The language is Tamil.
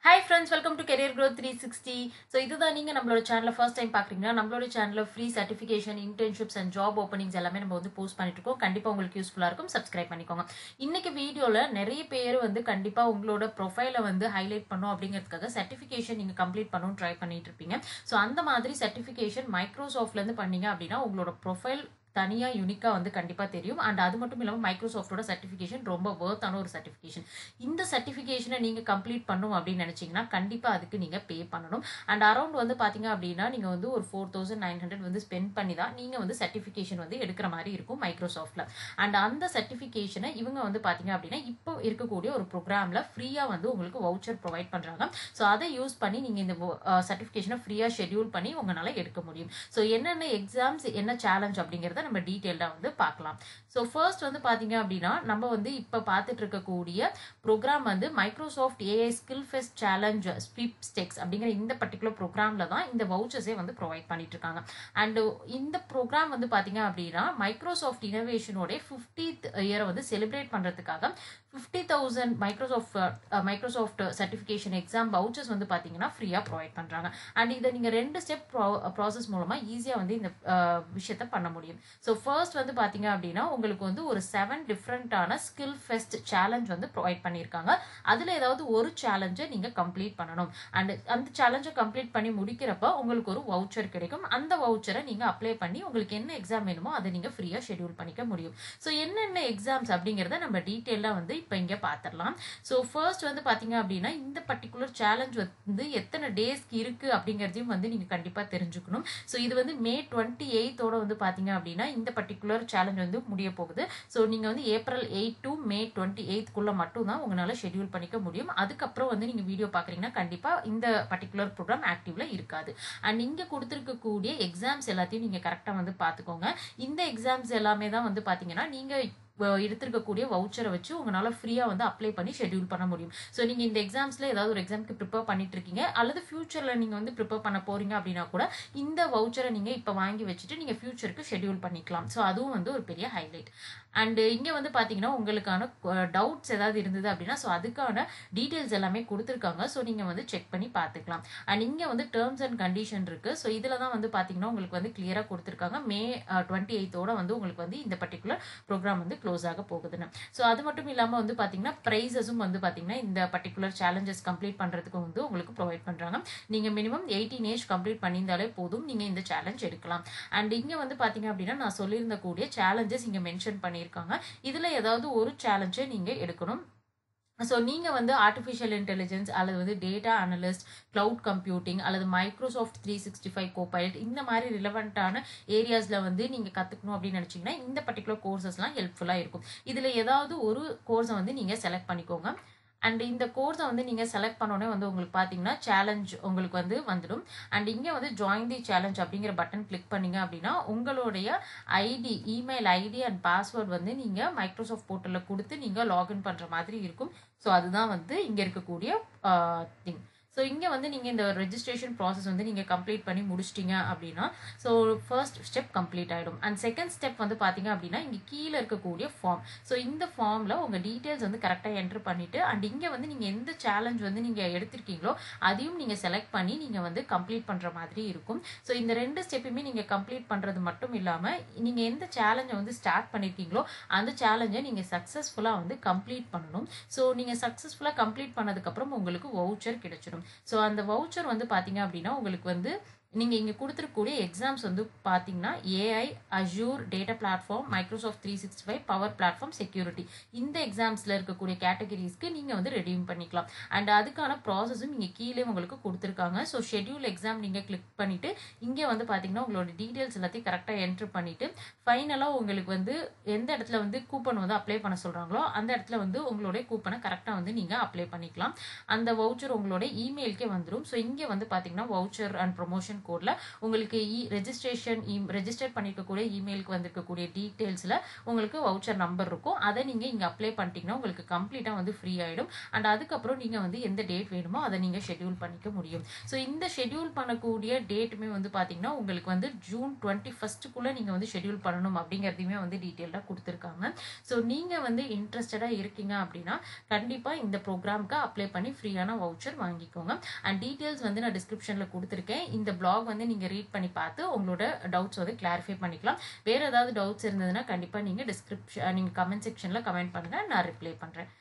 Hi friends, welcome to Career Growth 360. So இதுதான் நீங்க நம்மளோட சேனலை ஃபர்ஸ்ட் டைம் பாக்குறீங்கன்னா நம்மளோட சேனல்ல free certification internships and job openings எல்லாமே நம்ம வந்து போஸ்ட் பண்ணிட்டு இருக்கோம். கண்டிப்பா உங்களுக்கு யூஸ்ஃபுல்லா இருக்கும். சப்ஸ்கிரைப் பண்ணிக்கோங்க. இன்னைக்கு வீடியோல நிறைய பேர் வந்து கண்டிப்பா உங்களோட ப்ரொஃபைலை வந்து ஹைலைட் பண்ணும் அப்படிங்கிறதுக்காக சர்டிஃபிகேஷன் நீங்க கம்ப்ளீட் பண்ணணும் ட்ரை பண்ணிட்டு இருப்பீங்க. ஸோ அந்த மாதிரி சர்டிஃபிகேஷன் மைக்ரோசாஃப்ட்ல இருந்து பண்ணீங்க அப்படின்னா உங்களோட ப்ரொஃபைல் தனியா யூனிக்கா வந்து கண்டிப்பா தெரியும். அண்ட் அது மட்டும் இல்லாம மைக்ரோசாஃப்டோட சர்டிஃபிகேஷன் ரொம்ப வர்த்தான ஒரு சர்டிஃபிகேஷன். இந்த சர்டிஃபிகேஷனை நீங்க கம்ப்ளீட் பண்ணும் அப்படின்னு நினைச்சீங்கன்னா கண்டிப்பா அதுக்கு நீங்க பே பண்ணணும். அண்ட் அரௌண்ட் வந்து பாத்தீங்க அப்படின்னா நீங்க வந்து ஒரு 4900 வந்து ஸ்பெண்ட் பண்ணி தான் நீங்க வந்து சர்டிஃபிகேஷன் வந்து எடுக்கிற மாதிரி இருக்கும் மைக்ரோசாஃப்ட்ல. அண்ட் அந்த சர்டிஃபிகேஷனை இவங்க வந்து பாத்தீங்க அப்படின்னா இப்போ இருக்கக்கூடிய ஒரு ப்ரோக்ராம்ல ஃப்ரீயா வந்து உங்களுக்கு வவுச்சர் ப்ரொவைட் பண்றாங்க. ஸோ அதை யூஸ் பண்ணி நீங்க இந்த சர்டிஃபிகேஷனை ஃப்ரீயா ஷெட்யூல் பண்ணி உங்களால எடுக்க முடியும். ஸோ என்னென்ன எக்ஸாம்ஸ் என்ன சேலஞ்ச் அப்படிங்கறத நம்ம டீடைல்டா வந்து பார்க்கலாம். ஸோ ஃபர்ஸ்ட் வந்து பாத்தீங்க அப்படின்னா நம்ம வந்து இப்ப பார்த்துட்டு இருக்கக்கூடிய ப்ரோக்ராம் வந்து Microsoft AI skill fest challenge sweepstakes அப்படிங்கிற இந்த பர்டிகுலர் ப்ரோக்ராம்ல தான் இந்த வவுச்சர்ஸே வந்து ப்ரொவைட் பண்ணிட்டு இருக்காங்க. அண்ட் இந்த ப்ரோக்ராம் வந்து பாத்தீங்க அப்படின்னா மைக்ரோசாஃப்ட் இனோவேஷனோட 50th இயரை வந்து செலிப்ரேட் பண்றதுக்காக 50,000 மைக்ரோசாஃப்ட் சர்டிஃபிகேஷன் எக்ஸாம் வவுச்சர்ஸ் வந்து பாத்தீங்கன்னா ஃப்ரீயா ப்ரொவைட் பண்றாங்க. அண்ட் இதை நீங்க 2 ஸ்டெப் ப்ராசஸ் மூலமா ஈஸியா வந்து இந்த விஷயத்த பண்ண முடியும். ஸோ ஃபர்ஸ்ட் வந்து பாத்தீங்க அப்படின்னா உங்களுக்கு வந்து ஒரு 7 டிஃப்ரெண்டான ஸ்கில் ஃபெஸ்ட் சேலஞ்ச் வந்து ப்ரொவைட் பண்ணியிருக்காங்க. அதுல ஏதாவது ஒரு சேலஞ்சை நீங்க கம்ப்ளீட் பண்ணணும். அண்ட் அந்த சேலஞ்சை கம்ப்ளீட் பண்ணி முடிக்கிறப்ப உங்களுக்கு ஒரு வவுச்சர் கிடைக்கும். அந்த வவுச்சரை நீங்க அப்ளை பண்ணி உங்களுக்கு என்ன எக்ஸாம் வேணுமோ அதை நீங்க ஃப்ரீயா ஷெட்யூல் பண்ணிக்க முடியும். ஸோ என்னென்ன எக்ஸாம்ஸ் அப்படிங்கறத நம்ம டீட்டெயிலா வந்து இப்போ இங்க பாத்திரலாம். ஸோ ஃபர்ஸ்ட் வந்து பாத்தீங்க அப்படின்னா இந்த பர்டிகுலர் சேலஞ்ச் வந்து எத்தனை டேஸ்க்கு இருக்கு அப்படிங்கறதையும் வந்து நீங்க கண்டிப்பா தெரிஞ்சுக்கணும். ஸோ இது வந்து மே 28 வந்து பாத்தீங்க அப்படின்னா இந்த பர்டிகுலர் சேலஞ்ச் வந்து முடிய போகுது. ஸோ நீங்க வந்து ஏப்ரல் 8 டு மே 28 மட்டும் தான் உங்களால ஷெட்யூல் பண்ணிக்க முடியும். அதுக்கப்புறம் வந்து நீங்க வீடியோ பாக்குறீங்கன்னா கண்டிப்பா இந்த பர்டிகுலர் ப்ரோக்ராம் ஆக்டிவ்ல இருக்காது. அண்ட் இங்க கொடுத்திருக்கக்கூடிய எக்ஸாம்ஸ் எல்லாத்தையும் நீங்க கரெக்டா வந்து பாத்துக்கோங்க. இந்த எக்ஸாம்ஸ் எல்லாமே தான் வந்து பாத்தீங்கன்னா நீங்க எடுத்திருக்கக்கூடிய வவுச்சரை வச்சு உங்களால ஃப்ரீயா வந்து அப்ளை பண்ணி ஷெட்யூல் பண்ண முடியும். ஸோ நீங்க இந்த எக்ஸாம்ஸ்ல ஏதாவது ஒரு எக்ஸாம்க்கு ப்ரிப்பேர் பண்ணிட்டு இருக்கீங்க அல்லது ஃபியூச்சர்ல நீங்க வந்து ப்ரிப்பேர் பண்ண போறீங்க அப்படின்னா கூட இந்த வவுச்சரை நீங்க இப்ப வாங்கி வச்சுட்டு நீங்க ஃபியூச்சருக்கு ஷெட்யூல் பண்ணிக்கலாம். ஸோ அதுவும் வந்து ஒரு பெரிய ஹைலைட். அண்ட் இங்க வந்து பாத்தீங்கன்னா உங்களுக்கான டவுட்ஸ் ஏதாவது இருந்தது அப்படின்னா ஸோ அதுக்கான டீடைல்ஸ் எல்லாமே கொடுத்துருக்காங்க. ஸோ நீங்க வந்து செக் பண்ணி பார்த்துக்கலாம். அண்ட் இங்க வந்து டேர்ம்ஸ் அண்ட் கண்டிஷன் இருக்கு. ஸோ இதுல தான் வந்து பாத்தீங்கன்னா உங்களுக்கு வந்து கிளியரா கொடுத்துருக்காங்க. மே 28 வந்து உங்களுக்கு வந்து இந்த பர்டிகுலர் ப்ரோக்ராம் வந்து க்ளோஸ் ஆக போகுதுன்னு. ஸோ அது மட்டும் இல்லாம வந்து பாத்தீங்கன்னா பிரைசஸும் வந்து பாத்தீங்கன்னா இந்த பர்டிகுலர் சேலஞ்சஸ் கம்ப்ளீட் பண்றதுக்கு வந்து உங்களுக்கு ப்ரொவைட் பண்றாங்க. நீங்க மினிமம் 18 ஏஜ் கம்ப்ளீட் பண்ணியிருந்தாலே போதும் நீங்க இந்த சேலஞ்ச் எடுக்கலாம். அண்ட் இங்க வந்து பாத்தீங்க அப்படின்னா நான் சொல்லியிருந்த கூடிய சேலஞ்சஸ் இங்க மென்ஷன் பண்ணியிருக்காங்க. இதுல ஏதாவது ஒரு சேலஞ்சை நீங்க எடுக்கணும். ஸோ நீங்க வந்து ஆர்டிஃபிஷியல் இன்டெலிஜென்ஸ் அல்லது வந்து டேட்டா அனலிஸ்ட், கிளவுட் கம்ப்யூட்டிங் அல்லது மைக்ரோசாஃப்ட் 365 கோபைலட் இந்த மாதிரி ரிலவெண்டான ஏரியாஸ்ல வந்து நீங்க கத்துக்கணும் அப்படின்னு நினைச்சீங்கன்னா இந்த பர்டிகுலர் கோர்சஸ்லாம் ஹெல்ப்ஃபுல்லா இருக்கும். இதுல ஏதாவது ஒரு கோர்ஸை வந்து நீங்க செலக்ட் பண்ணிக்கோங்க. அண்ட் இந்த கோர்ஸை வந்து நீங்க செலக்ட் பண்ணோடனே வந்து உங்களுக்கு பாத்தீங்கன்னா சேலஞ்ச் உங்களுக்கு வந்து வந்துடும். அண்ட் இங்க வந்து ஜாயின் தி சேலஞ்ச் அப்படிங்கிற பட்டன் கிளிக் பண்ணீங்க அப்படின்னா உங்களுடைய ID, email ID and password வந்து நீங்க மைக்ரோசாஃப்ட் போர்ட்டல்ல கொடுத்து நீங்க லாகின் பண்ற மாதிரி இருக்கும். ஸோ அதுதான் வந்து இங்க இருக்கக்கூடிய திங். ஸோ இங்கே வந்து நீங்கள் இந்த ரெஜிஸ்ட்ரேஷன் ப்ராசஸ் வந்து நீங்கள் கம்ப்ளீட் பண்ணி முடிச்சிட்டிங்க அப்படின்னா ஸோ ஃபர்ஸ்ட் ஸ்டெப் கம்ப்ளீட் ஆகிடும். அண்ட் செகண்ட் ஸ்டெப் வந்து பார்த்தீங்க அப்படின்னா இங்கே கீழே இருக்கக்கூடிய ஃபார்ம். ஸோ இந்த ஃபார்மில் உங்கள் டீட்டெயில்ஸ் வந்து கரெக்டாக என்ட்ரு பண்ணிவிட்டு அண்ட் இங்கே வந்து நீங்கள் எந்த சேலஞ்ச் வந்து நீங்கள் எடுத்திருக்கீங்களோ அதையும் நீங்கள் செலக்ட் பண்ணி நீங்கள் வந்து கம்ப்ளீட் பண்ணுற மாதிரி இருக்கும். ஸோ இந்த 2 ஸ்டெப்பையுமே நீங்கள் கம்ப்ளீட் பண்ணுறது மட்டும் இல்லாமல் நீங்கள் எந்த சேலஞ்சை வந்து ஸ்டார்ட் பண்ணியிருக்கீங்களோ அந்த சேலஞ்சை நீங்கள் சக்ஸஸ்ஃபுல்லாக வந்து கம்ப்ளீட் பண்ணணும். ஸோ நீங்கள் சக்ஸஸ்ஃபுல்லாக கம்ப்ளீட் பண்ணதுக்கப்புறம் உங்களுக்கு வவுச்சர் கிடைச்சிடும். ஸோ அந்த வவுச்சர் வந்து பாத்தீங்க அப்படின்னா உங்களுக்கு வந்து நீங்க இங்க கொடுத்திருக்கக்கூடிய எக்ஸாம்ஸ் வந்து பாத்தீங்கன்னா AI, Azure, data platform, Microsoft 365, power platform, security இந்த எக்ஸாம்ஸ்ல இருக்கக்கூடிய கேட்டகரிஸ்க்கு நீங்க வந்து ரெடீம் பண்ணிக்கலாம். அண்ட் அதுக்கான ப்ராசஸும் இங்க கீழே உங்களுக்கு கொடுத்துருக்காங்க. ஸோ ஷெட்யூல் எக்ஸாம் நீங்க கிளிக் பண்ணிட்டு இங்க வந்து பாத்தீங்கன்னா உங்களோட டீடைல்ஸ் எல்லாத்தையும் கரெக்டா என்ட்ரு பண்ணிட்டு ஃபைனலா உங்களுக்கு வந்து எந்த இடத்துல வந்து கூப்பன் வந்து அப்ளை பண்ண சொல்றாங்களோ அந்த இடத்துல வந்து உங்களுடைய கூப்பனை கரெக்டா வந்து நீங்க அப்ளை பண்ணிக்கலாம். அந்த வவுச்சர் உங்களோட இமெயிலுக்கே வந்துடும். ஸோ இங்க வந்து பாத்தீங்கன்னா வவுச்சர் அண்ட் ப்ரொமோஷன் கோடில் உங்களுக்கு ரெஜிஸ்டர் பண்ணியிருக்கக்கூடிய இமெயிலுக்கு வந்திருக்கக்கூடிய டீட்டெயில்ஸில் உங்களுக்கு வவுச்சர் நம்பர் இருக்கும். அதை நீங்கள் இங்கே அப்ளை பண்ணிட்டீங்கன்னா உங்களுக்கு கம்ப்ளீட்டாக வந்து ஃப்ரீ ஆகிடும். அண்ட் அதுக்கப்புறம் நீங்கள் வந்து எந்த டேட் வேணுமோ அதை நீங்கள் ஷெட்யூல் பண்ணிக்க முடியும். ஸோ இந்த ஷெட்யூல் பண்ணக்கூடிய டேட்டுமே வந்து பார்த்தீங்கன்னா உங்களுக்கு வந்து ஜூன் 21க்குள்ளே நீங்கள் வந்து ஷெட்யூல் பண்ணணும் அப்படிங்கிறதையுமே வந்து டீட்டெயிலாக கொடுத்துருக்காங்க. ஸோ நீங்கள் வந்து இன்ட்ரெஸ்டடாக இருக்கீங்க அப்படின்னா கண்டிப்பாக இந்த ப்ரோக்ராமுக்கு அப்ளை பண்ணி ஃப்ரீயான வவுச்சர் வாங்கிக்கோங்க. அண்ட் டீட்டெயில்ஸ் வந்து நான் டிஸ்கிரிப்ஷனில் கொடுத்துருக்கேன். இந்த பிளாக் வந்து நீங்கள் ரீட் பண்ணி பார்த்து உங்களோட டவுட்ஸ் வந்து கிளாரிஃபை பண்ணிக்கலாம். வேறு ஏதாவது டவுட்ஸ் இருந்ததுன்னா கண்டிப்பாக நீங்கள் கமெண்ட் செக்ஷனில் கமெண்ட் பண்ணுங்கள், நான் ரிப்ளை பண்ணுறேன்.